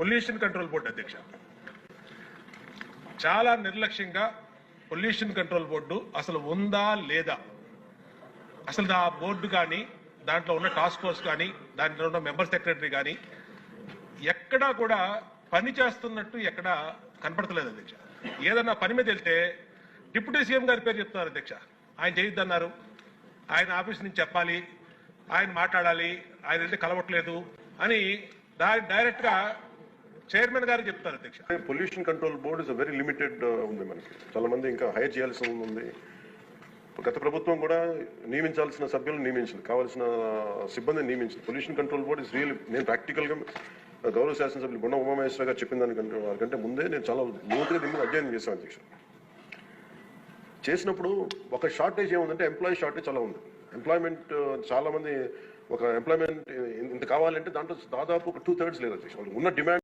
Pollution control board అధ్యక్ష, చాలా నిర్లక్ష్యంగా పొల్యూషన్ కంట్రోల్ బోర్డు అసలు ఉందా లేదా, అసలు ఆ బోర్డు కానీ దాంట్లో ఉన్న టాస్క్ ఫోర్స్ కానీ దాంట్లో ఉన్న మెంబర్ సెక్రటరీ కానీ ఎక్కడా కూడా పని చేస్తున్నట్టు ఎక్కడా కనపడతలేదు అధ్యక్ష. ఏదన్నా పని మీద వెళ్తే డిప్యూటీ సీఎం గారి పేరు చెప్తున్నారు అధ్యక్ష. ఆయన చేయొద్దన్నారు, ఆయన ఆఫీస్ నుంచి చెప్పాలి, ఆయన మాట్లాడాలి, ఆయన వెళ్తే కలవట్లేదు అని డైరెక్ట్ గా చైర్మన్ గారు చెప్తారు అధ్యక్ష. Pollution control board is very limited ఉంది. మనకి చాలా మంది ఇంకా హైర్ చేయాల్సి ఉంది. గత ప్రభుత్వం కూడా నియమించాల్సిన సభ్యులను నియమించింది, కావాల్సిన సిబ్బందిని నియమించింది. Pollution control board is real. నేను ప్రాక్టికల్గా గౌరవ శాసనసభ్యులు బొండ ఉమామహేశ్వర గారు చెప్పిన దానికంటే ముందే నేను చాలా లోతుగా దీని మీద అధ్యయనం చేశాను అధ్యక్ష. చేసినప్పుడు ఒక షార్టేజ్ ఏముందంటే ఎంప్లాయీ షార్టేజ్ చాలా ఉంది. ఎంప్లాయ్మెంట్ చాలా మంది ఒక ఎంప్లాయ్మెంట్ ఇంత కావాలంటే దాంట్లో దాదాపు ఒక 2/3 లేదు అధ్యక్ష. ఉన్న డిమాండ్